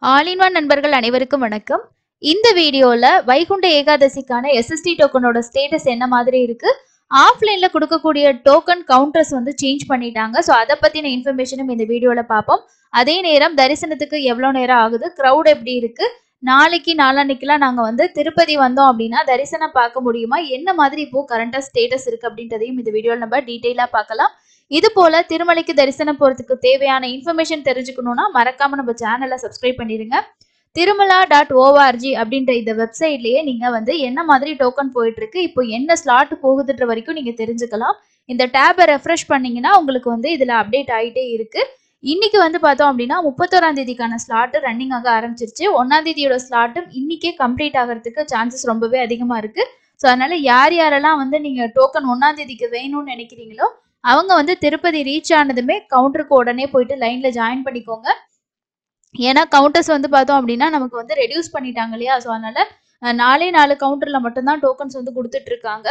All in one நண்பர்கள் அனைவருக்கும் வணக்கம். இந்த வீடியோல வைகுண்ட ஏகாதசிக்கான எஸ்எஸ்டி டோக்கனோட ஸ்டேட்டஸ் என்ன மாதிரி இருக்கு, ஆஃப்லைன்ல கொடுக்கக்கூடிய டோக்கன் கவுண்டர்ஸ் வந்து சேஞ்ச் பண்ணிட்டாங்க. ஸோ அதை பத்தின இன்ஃபர்மேஷனும் இந்த வீடியோல பார்ப்போம். அதே நேரம் தரிசனத்துக்கு எவ்வளோ நேரம் ஆகுது, க்ரௌட் எப்படி இருக்கு, நாளைக்கு நாளான்னைக்கெல்லாம் நாங்கள் வந்து திருப்பதி வந்தோம் அப்படின்னா தரிசனம் பார்க்க முடியுமா, என்ன மாதிரி இப்போ கரண்டா ஸ்டேட்டஸ் இருக்கு அப்படின்றதையும் இந்த வீடியோவில் நம்ம டீட்டெயிலாக பார்க்கலாம். இது போல திருமலைக்கு தரிசனம் போறதுக்கு தேவையான இன்ஃபர்மேஷன் தெரிஞ்சுக்கணும்னா மறக்காம நம்ம சேனலை சப்ஸ்கிரைப் பண்ணிடுங்க. திருமலா.org அப்படின்ற இந்த வெப்சைட்லயே நீங்க வந்து என்ன மாதிரி டோக்கன் போயிட்டு இருக்கு, இப்போ என்ன ஸ்லாட் போகுதுன்ற வரைக்கும் நீங்க தெரிஞ்சுக்கலாம். இந்த டேபை ரெஃப்ரெஷ் பண்ணீங்கன்னா உங்களுக்கு வந்து இதுல அப்டேட் ஆகிட்டே இருக்கு. இன்னைக்கு வந்து பார்த்தோம் அப்படின்னா 31ஆம் தேதிக்கான ஸ்லாட் ரன்னிங் ஆக ஆரம்பிச்சிருச்சு. 1ஆம் தேதியோட ஸ்லாட்டும் இன்னைக்கே கம்ப்ளீட் ஆகிறதுக்கு சான்சஸ் ரொம்பவே அதிகமா இருக்கு. ஸோ அதனால யாரெல்லாம் வந்து நீங்க டோக்கன் 1ஆம் தேதிக்கு வேணும்னு நினைக்கிறீங்களோ அவங்க வந்து திருப்பதி ரீச் ஆனதுமே கவுண்டருக்கு உடனே போயிட்டு லைன்ல ஜாயின் பண்ணிக்கோங்க. ஏன்னா கவுண்டர்ஸ் வந்து பார்த்தோம் அப்படின்னா நமக்கு வந்து ரெடியூஸ் பண்ணிட்டாங்க இல்லையா. ஸோ அதனால 4 கவுண்டர்ல மட்டும்தான் டோக்கன்ஸ் வந்து கொடுத்துட்டு இருக்காங்க.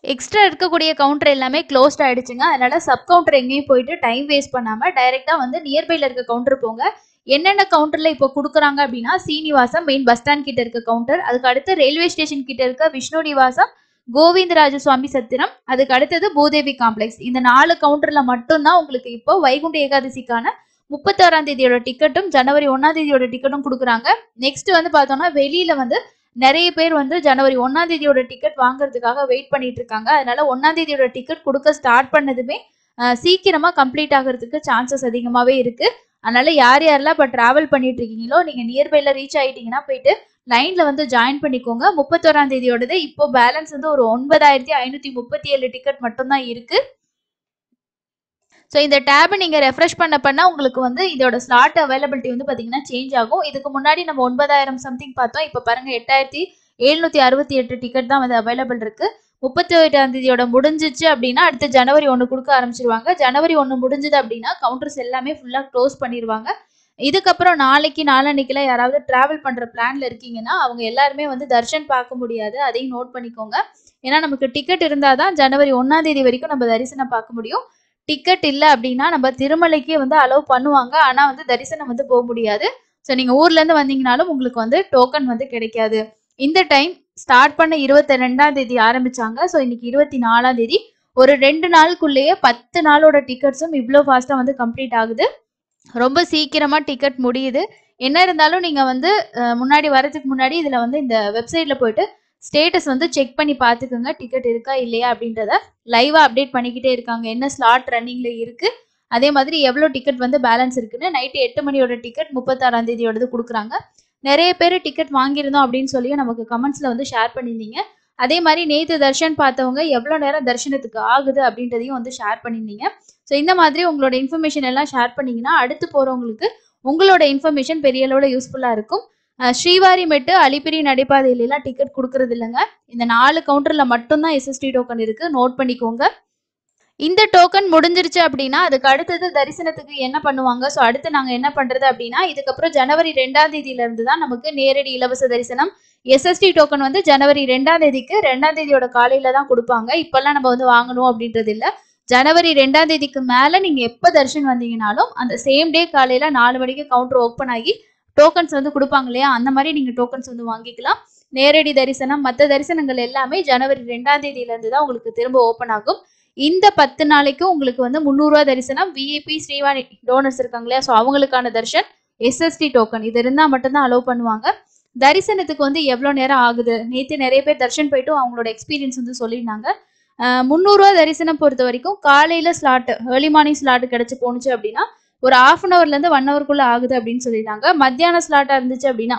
எக்ஸ்ட்ரா இருக்கக்கூடிய கவுண்டர் எல்லாமே க்ளோஸ்ட் ஆயிடுச்சுங்க. அதனால சப் கவுண்டர் எங்கேயும் போயிட்டு டைம் வேஸ்ட் பண்ணாம டைரக்டா வந்து நியர்பைல இருக்க கவுண்டர் போங்க. என்னென்ன கவுண்டர்ல இப்போ கொடுக்குறாங்க அப்படின்னா சீனிவாசம் மெயின் பஸ் ஸ்டாண்ட் கிட்ட இருக்க கவுண்டர், அதுக்கு அடுத்து ரயில்வே ஸ்டேஷன் கிட்ட இருக்க விஷ்ணு நிவாசம், கோவிந்தராஜ சுவாமி சத்திரம், அதுக்கு அடுத்தது பூதேவி காம்ப்ளெக்ஸ். இந்த 4 கவுண்டர்ல மட்டும்தான் உங்களுக்கு இப்போ வைகுண்ட ஏகாதசிக்கான 31ஆம் தேதியோட டிக்கெட்டும் ஜனவரி 1ஆம் தேதியோட டிக்கெட்டும் கொடுக்குறாங்க. நெக்ஸ்ட் வந்து பார்த்தோம்னா வெளியில வந்து நிறைய பேர் வந்து ஜனவரி 1ஆம் தேதியோட டிக்கெட் வாங்குறதுக்காக வெயிட் பண்ணிட்டு இருக்காங்க. அதனால 1ஆம் தேதியோட டிக்கெட் கொடுக்க ஸ்டார்ட் பண்ணதுமே சீக்கிரமா கம்ப்ளீட் ஆகிறதுக்கு சான்சஸ் அதிகமாவே இருக்கு. அதனால யாரெல்லாம் இப்போ டிராவல் பண்ணிட்டு இருக்கீங்களோ நீங்க நியர்பைல ரீச் ஆயிட்டீங்கன்னா போயிட்டு லைன்ல வந்து ஜாயின் பண்ணிக்கோங்க. 31ஆம் தேதியோடது இப்போ பேலன்ஸ் வந்து ஒரு 9537 டிக்கெட் மட்டும்தான் இருக்கு. ஸோ இந்த டேப் நீங்க ரெஃப்ரெஷ் பண்ண உங்களுக்கு வந்து இதோட ஸ்லாட் அவைலபிலிட்டி வந்து பாத்தீங்கன்னா சேஞ்ச் ஆகும். இதுக்கு முன்னாடி நம்ம 9000 சம்திங் பார்த்தோம். இப்போ பாருங்க 8768 டிக்கெட் தான் வந்து அவைலபிள் இருக்கு. 31ஆம் தேதியோட முடிஞ்சிச்சு அப்படின்னா அடுத்து ஜனவரி 1 கொடுக்க ஆரம்பிச்சிருவாங்க. ஜனவரி 1 முடிஞ்சது அப்படின்னா கவுண்டர்ஸ் எல்லாமே ஃபுல்லா க்ளோஸ் பண்ணிடுவாங்க. இதுக்கப்புறம் நாளைக்கு நாளான்னைக்கெல்லாம் யாராவது டிராவல் பண்ற பிளான்ல இருக்கீங்கன்னா அவங்க எல்லாருமே வந்து தர்ஷன் பார்க்க முடியாது, அதையும் நோட் பண்ணிக்கோங்க. ஏன்னா நமக்கு டிக்கெட் இருந்தாதான் ஜனவரி 1ஆம் தேதி வரைக்கும் நம்ம தரிசனம் பார்க்க முடியும். டிக்கெட் இல்லை அப்படின்னா நம்ம திருமலைக்கே வந்து அலோவ் பண்ணுவாங்க, ஆனா வந்து தரிசனம் வந்து போக முடியாது. ஸோ நீங்க ஊர்ல இருந்து வந்தீங்கனாலும் உங்களுக்கு வந்து டோக்கன் வந்து கிடைக்காது. இந்த டைம் ஸ்டார்ட் பண்ண 22ஆம் தேதி ஆரம்பிச்சாங்க. ஸோ இன்னைக்கு 24ஆம் தேதி, ஒரு 2 நாளுக்குள்ளேயே 10 நாளோட டிக்கெட்ஸும் இவ்வளோ ஃபாஸ்டா வந்து கம்ப்ளீட் ஆகுது. ரொம்ப சீக்கிரமா டிக்கெட் முடியுது. என்ன இருந்தாலும் நீங்க வந்து முன்னாடி வரதுக்கு முன்னாடி இதுல வந்து இந்த வெப்சைட்ல போயிட்டு ஸ்டேட்டஸ் வந்து செக் பண்ணி பார்த்துக்கோங்க, டிக்கெட் இருக்கா இல்லையா அப்படின்றத. லைவா அப்டேட் பண்ணிக்கிட்டே இருக்காங்க, என்ன ஸ்லாட் ரன்னிங்ல இருக்கு, அதே மாதிரி எவ்வளோ டிக்கெட் வந்து பேலன்ஸ் இருக்குன்னு. நைட்டு 8 மணியோட டிக்கெட் 36ஆம் தேதியோடது கொடுக்குறாங்க. நிறைய பேர் டிக்கெட் வாங்கியிருந்தோம் அப்படின்னு சொல்லி நமக்கு கமெண்ட்ஸ்ல வந்து ஷேர் பண்ணியிருந்தீங்க. அதே மாதிரி நேற்று தர்ஷன் பார்த்தவங்க எவ்வளோ நேரம் தரிசனத்துக்கு ஆகுது அப்படின்றதையும் வந்து ஷேர் பண்ணியிருந்தீங்க. ஸோ இந்த மாதிரி உங்களோட இன்ஃபர்மேஷன் எல்லாம் ஷேர் பண்ணீங்கன்னா அடுத்து போறவங்களுக்கு உங்களோட இன்ஃபர்மேஷன் பெரிய அளவில் யூஸ்ஃபுல்லாக இருக்கும். ஸ்ரீவாரிமெட்டு அலிப்பிரி நடைபாதையிலாம் டிக்கெட் கொடுக்கறது இல்லைங்க. இந்த 4 கவுண்டர்ல மட்டும்தான் எஸ்எஸ்டி டோக்கன் இருக்கு, நோட் பண்ணிக்கோங்க. இந்த டோக்கன் முடிஞ்சிருச்சு அப்படின்னா அதுக்கு அடுத்தது தரிசனத்துக்கு என்ன பண்ணுவாங்க, ஸோ அடுத்து நாங்கள் என்ன பண்றது அப்படின்னா இதுக்கப்புறம் ஜனவரி 2ஆம் தேதியில இருந்து தான் நமக்கு நேரடி இலவச தரிசனம். எஸ்எஸ்டி டோக்கன் வந்து ஜனவரி 2ஆம் தேதிக்கு 2ஆம் தேதியோட காலையில தான் கொடுப்பாங்க. இப்பெல்லாம் நம்ம வந்து வாங்கணும் அப்படின்றது இல்லை. ஜனவரி 2ஆம் தேதிக்கு மேல நீங்க எப்ப தரிசனம் வந்தீங்கனாலும் அந்த சேம் டே காலையில 4 மணிக்கு கவுண்டர் ஓப்பன் ஆகி டோக்கன்ஸ் வந்து கொடுப்பாங்க இல்லையா, அந்த மாதிரி நீங்க டோக்கன்ஸ் வந்து வாங்கிக்கலாம். நேரடி தரிசனம் மற்ற தரிசனங்கள் எல்லாமே ஜனவரி 2ஆம் தேதியில இருந்து தான் உங்களுக்கு திரும்ப ஓப்பன் ஆகும். இந்த 10 நாளைக்கும் உங்களுக்கு வந்து 300 ரூபா தரிசனம், விஐபி ஸ்ரீவாணி டோனர்ஸ் இருக்காங்க இல்லையா, ஸோ அவங்களுக்கான தர்ஷன், எஸ்எஸ்டி டோக்கன் இது இருந்தா மட்டும்தான் அலோவ் பண்ணுவாங்க. தரிசனத்துக்கு வந்து எவ்வளோ நேரம் ஆகுது, நேற்று நிறைய பேர் தர்ஷன் போயிட்டு அவங்களோட எக்ஸ்பீரியன்ஸ் வந்து சொல்லியிருந்தாங்க. 300 ரூபா தரிசனம் பொறுத்த வரைக்கும் காலையில ஸ்லாட் ஏர்லி மார்னிங் ஸ்லாட் கிடைச்சு போணுச்சு அப்படின்னா ஒரு 1/2 hourல இருந்து 1 hourக்குள்ள ஆகுது அப்படின்னு சொல்லியிருந்தாங்க. மத்தியான ஸ்லாட்டா இருந்துச்சு அப்படின்னா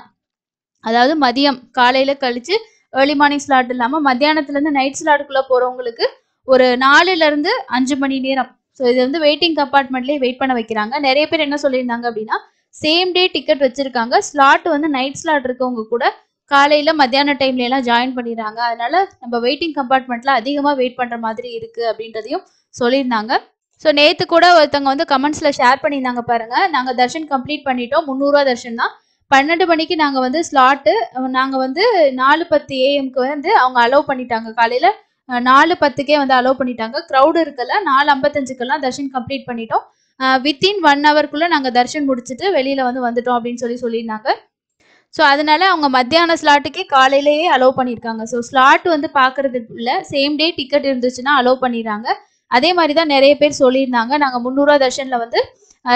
அதாவது மதியம் காலையில கழிச்சு ஏர்லி மார்னிங் ஸ்லாட் இல்லாம மத்தியானத்துல இருந்து நைட் ஸ்லாட்டுக்குள்ள போறவங்களுக்கு ஒரு 4ல இருந்து 5 மணி நேரம். ஸோ இது வந்து வெயிட்டிங் கம்பார்ட்மெண்ட்லேயே வெயிட் பண்ண வைக்கிறாங்க. நிறைய பேர் என்ன சொல்லியிருந்தாங்க அப்படின்னா சேம் டே டிக்கெட் வச்சிருக்காங்க, ஸ்லாட் வந்து நைட் ஸ்லாட் இருக்கவங்க கூட காலையில மத்தியான டைம்ல எல்லாம் ஜாயின் பண்ணிடுறாங்க. அதனால நம்ம வெயிட்டிங் கம்பார்ட்மெண்ட்ல அதிகமாக வெயிட் பண்ற மாதிரி இருக்கு அப்படின்றதையும் சொல்லியிருந்தாங்க. ஸோ நேற்று கூட ஒருத்தவங்க வந்து கமெண்ட்ஸ்ல ஷேர் பண்ணியிருந்தாங்க பாருங்க, நாங்கள் தர்ஷன் கம்ப்ளீட் பண்ணிட்டோம், 300 ரூபா தர்ஷன் தான், 12 மணிக்கு நாங்கள் வந்து ஸ்லாட்டு நாங்கள் வந்து 4:10 AM வந்து அவங்க அலோவ் பண்ணிட்டாங்க. காலையில 4:10 வந்து அலோவ் பண்ணிட்டாங்க. க்ரௌடு இருக்கல, 4:55 தர்ஷன் கம்ப்ளீட் பண்ணிட்டோம். வித்தின் 1 ஹவர்க்குள்ள நாங்க தர்ஷன் முடிச்சுட்டு வெளியில வந்துட்டோம் அப்படின்னு சொல்லியிருந்தாங்க. ஸோ அதனால அவங்க மத்தியான ஸ்லாட்டுக்கே காலையிலேயே அலோவ் பண்ணியிருக்காங்க. ஸோ ஸ்லாட் பார்க்கறதுக்கு இல்லை, சேம் டே டிக்கெட் இருந்துச்சுன்னா அலோவ் பண்ணிடுறாங்க. அதே மாதிரி தான் நிறைய பேர் சொல்லியிருந்தாங்க. நாங்கள் 300 தர்ஷனில்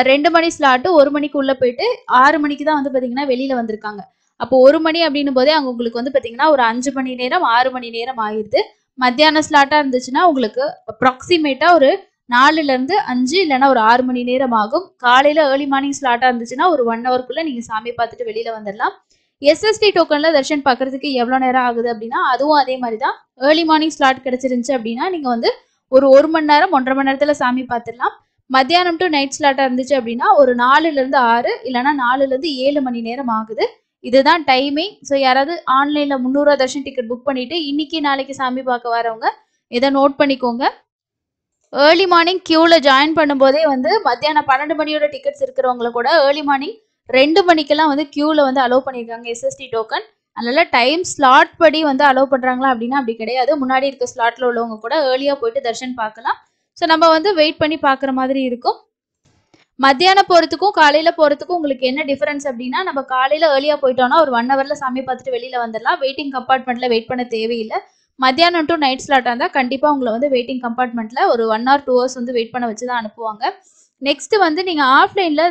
2 மணி ஸ்லாட்டு 1 மணிக்கு உள்ளே போயிட்டு 6 மணிக்கு தான் பார்த்தீங்கன்னா வெளியில் வந்திருக்காங்க. அப்போ 1 மணி அப்படின்னும் போதே அவங்க உங்களுக்கு பார்த்தீங்கன்னா ஒரு 5 மணி நேரம் 6 மணி நேரம் ஆயிடுது. மத்தியான ஸ்லாட்டாக இருந்துச்சுன்னா உங்களுக்கு அப்ராக்சிமேட்டாக ஒரு 4லேருந்து 5 இல்லைன்னா ஒரு 6 மணி நேரம் ஆகும். காலையில் ஏர்லி மார்னிங் ஸ்லாட்டாக இருந்துச்சுன்னா ஒரு 1 ஹவர்க்குள்ளே நீங்கள் சாமி பார்த்துட்டு வெளியில் வந்துடலாம். எஸ்எஸ்டி டோக்கனில் தர்ஷன் பார்க்கறதுக்கு எவ்வளோ நேரம் ஆகுது அப்படின்னா அதுவும் அதே மாதிரி தான். ஏர்லி மார்னிங் ஸ்லாட் கிடச்சிருந்துச்சு அப்படின்னா நீங்கள் ஒரு 1 மணி நேரம் 1.5 மணி நேரத்தில் சாமி பார்த்துடலாம். மத்தியானம் டு நைட் ஸ்லாட்டாக இருந்துச்சு அப்படின்னா ஒரு 4லேருந்து 6 இல்லைன்னா 4லேருந்து 7 மணி நேரம் ஆகுது. இதுதான் டைமிங். ஸோ யாராவது ஆன்லைனில் 300 தர்ஷன் டிக்கெட் புக் பண்ணிட்டு இன்னைக்கு நாளைக்கு சாமி பார்க்க வரவங்க இதை நோட் பண்ணிக்கோங்க. ஏர்லி மார்னிங் கியூவில் ஜாயின் பண்ணும்போதே மத்தியானம் 12 மணியோட டிக்கெட்ஸ் இருக்கிறவங்கள கூட ஏர்லி மார்னிங் 2 மணிக்கெல்லாம் கியூவில் அலோவ் பண்ணியிருக்காங்க எஸ்எஸ்டி டோக்கன். அதனால டைம் ஸ்லாட் படி அலோவ் பண்ணுறாங்களா அப்படின்னா அப்படி கிடையாது. முன்னாடி இருக்க ஸ்லாட்டில் உள்ளவங்க கூட ஏர்லியாக போயிட்டு தர்ஷன் பார்க்கலாம். ஸோ நம்ம வெயிட் பண்ணி பார்க்குற மாதிரி இருக்கும். மத்தியானம் போகிறதுக்கும் காலையில் போகிறதுக்கும் உங்களுக்கு என்ன டிஃபரன்ஸ் அப்படின்னா, நம்ம காலையில் ஏர்லியாக போயிட்டோம்னா ஒரு 1 ஹவரில் சாமி பார்த்துட்டு வெளியில் வந்துடலாம். வெயிட்டிங் கம்பார்ட்மெண்ட்டில் வெயிட் பண்ண தேவையில்லை. மத்தியானம் டு நைட் ஸ்லாட்டாக இருந்தால் கண்டிப்பாக உங்களை வெயிட்டிங் கம்பார்ட்மெண்ட்டில் ஒரு 1 or 2 hours வெயிட் பண்ண வச்சு தான் அனுப்புவாங்க. நெக்ஸ்ட்டு நீங்கள் ஆஃப்லைனில்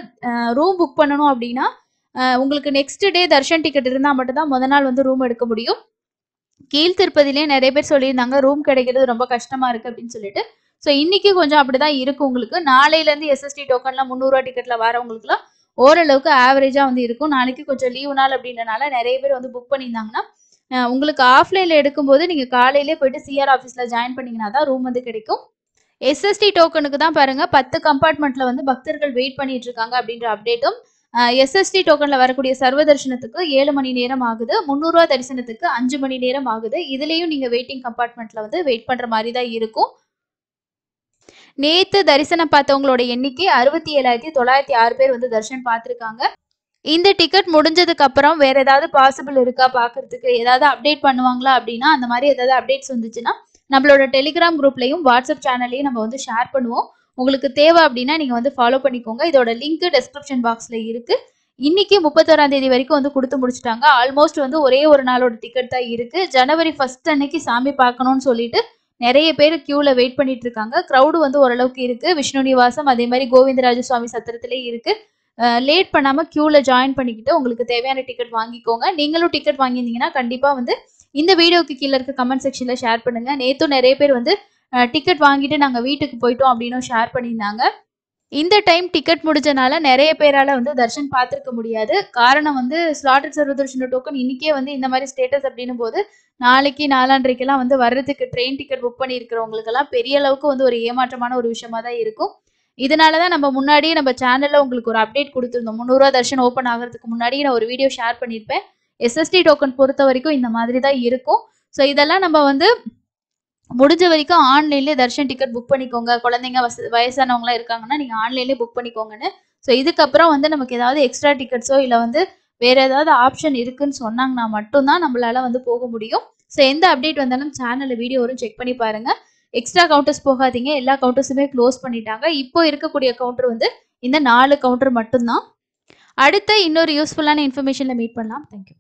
ரூம் புக் பண்ணணும் அப்படின்னா உங்களுக்கு நெக்ஸ்ட் டே தர்ஷன் டிக்கெட் இருந்தால் மட்டும்தான் முத நாள் ரூம் எடுக்க முடியும். கீழ் திருப்பதிலேயே நிறைய பேர் சொல்லியிருந்தாங்க ரூம் கிடைக்கிறது ரொம்ப கஷ்டமாக இருக்குது அப்படின்னு சொல்லிட்டு. ஸோ இன்னைக்கு கொஞ்சம் அப்படிதான் இருக்கும். உங்களுக்கு நாளையிலேருந்து எஸ்எஸ்டி டோக்கன்ல 300 டிக்கெட்ல வரவங்களுக்குலாம் ஓரளவுக்கு ஆவரேஜாக இருக்கும். நாளைக்கு கொஞ்சம் லீவு நாள் அப்படின்றனால நிறைய பேர் புக் பண்ணியிருந்தாங்கன்னா உங்களுக்கு ஆஃப்லைனில் எடுக்கும்போது நீங்கள் காலையிலே போயிட்டு சிஆர் ஆஃபீஸில் ஜாயின் பண்ணிங்கன்னா தான் ரூம் கிடைக்கும். எஸ்எஸ்டி டோக்கனுக்கு தான் பாருங்க 10 கம்பார்ட்மெண்ட்ல பக்தர்கள் வெயிட் பண்ணிட்டு இருக்காங்க அப்படின்ற அப்டேட்டும். எஸ்எஸ்டி டோக்கன்ல வரக்கூடிய சர்வ தரிசனத்துக்கு 7 மணி நேரம் ஆகுது. 300 தரிசனத்துக்கு 5 மணி நேரம் ஆகுது. இதுலேயும் நீங்கள் வெயிட்டிங் கம்பார்ட்மெண்ட்ல வெயிட் பண்ணுற மாதிரி தான் இருக்கும். நேத்து தரிசனம் பார்த்தவங்களோட எண்ணிக்கை 67,906 பேர் தரிசனம் பார்த்துருக்காங்க. இந்த டிக்கெட் முடிஞ்சதுக்கு அப்புறம் வேற ஏதாவது பாசிபிள் இருக்கா பார்க்கறதுக்கு, ஏதாவது அப்டேட் பண்ணுவாங்களா அப்படின்னா அந்த மாதிரி ஏதாவது அப்டேட்ஸ் வந்துச்சுன்னா நம்மளோட டெலிகிராம் குரூப்லையும் வாட்ஸ்அப் சேனல்லையும் நம்ம ஷேர் பண்ணுவோம். உங்களுக்கு தேவை அப்படின்னா நீங்கள் ஃபாலோ பண்ணிக்கோங்க. இதோட லிங்க் டெஸ்கிரிப்ஷன் பாக்ஸில் இருக்குது. இன்னைக்கு 31ஆம் தேதி வரைக்கும் கொடுத்து முடிச்சுட்டாங்க. ஆல்மோஸ்ட் ஒரே ஒரு நாளோட டிக்கெட் தான் இருக்குது. ஜனவரி 1 அன்னைக்கு சாமி பார்க்கணும்னு சொல்லிட்டு நிறைய பேர் கியூவில் வெயிட் பண்ணிட்டு இருக்காங்க. க்ரௌடு ஓரளவுக்கு இருக்குது. விஷ்ணு நிவாசம் அதே மாதிரி கோவிந்தராஜ சுவாமி சத்திரத்திலே இருக்குது. லேட் பண்ணாமல் கியூவில் ஜாயின் பண்ணிக்கிட்டு உங்களுக்கு தேவையான டிக்கெட் வாங்கிக்கோங்க. நீங்களும் டிக்கெட் வாங்கியிருந்தீங்கன்னா கண்டிப்பாக இந்த வீடியோக்கு கீழே இருக்க கமெண்ட் செக்ஷனில் ஷேர் பண்ணுங்கள். நேற்றும் நிறைய பேர் டிக்கெட் வாங்கிட்டு நாங்கள் வீட்டுக்கு போயிட்டோம் அப்படின்னு ஷேர் பண்ணியிருந்தாங்க. இந்த டைம் டிக்கெட் முடிஞ்சனால நிறைய பேரால் தர்ஷன் பார்த்துருக்க முடியாது. காரணம் ஸ்லாட்டட் சர்வ தர்ஷன டோக்கன் இன்னைக்கே இந்த மாதிரி ஸ்டேட்டஸ் அப்படின்னும் போது நாளைக்கு 4:30க்கெல்லாம் வர்றதுக்கு ட்ரெயின் டிக்கெட் புக் பண்ணியிருக்கிறவங்களுக்கெல்லாம் பெரிய அளவுக்கு ஒரு ஏமாற்றமான ஒரு விஷயமா தான் இருக்கும். இதனால தான் நம்ம முன்னாடியே நம்ம சேனலில் உங்களுக்கு ஒரு அப்டேட் கொடுத்துருந்தோம். 300 தர்ஷன் ஓப்பன் ஆகிறதுக்கு முன்னாடி நான் ஒரு வீடியோ ஷேர் பண்ணியிருப்பேன். எஸ்எஸ்டி டோக்கன் பொறுத்த வரைக்கும் இந்த மாதிரி தான் இருக்கும். ஸோ இதெல்லாம் நம்ம முடிஞ்ச வரைக்கும் ஆன்லைன்லேயே தர்ஷன் டிக்கெட் புக் பண்ணிக்கோங்க. குழந்தைங்க வயசானவங்களாம் இருக்காங்கன்னா நீங்கள் ஆன்லைன்லேயே புக் பண்ணிக்கோங்கன்னு. ஸோ இதுக்கப்புறம் நமக்கு ஏதாவது எக்ஸ்ட்ரா டிக்கெட்ஸோ இல்லை வேறு ஏதாவது ஆப்ஷன் இருக்குன்னு சொன்னாங்கன்னா மட்டும்தான் நம்மளால் போக முடியும். ஸோ எந்த அப்டேட் வந்தாலும் சேனலில் வீடியோ வரும், செக் பண்ணி பாருங்கள். எக்ஸ்ட்ரா கவுண்டர்ஸ் போகாதீங்க. எல்லா கவுண்டர்ஸுமே க்ளோஸ் பண்ணிட்டாங்க. இப்போ இருக்கக்கூடிய கவுண்டர் இந்த 4 கவுண்டர் மட்டும்தான். அடுத்த இன்னொரு யூஸ்ஃபுல்லான இன்ஃபர்மேஷனில் மீட் பண்ணலாம். தேங்க்யூ.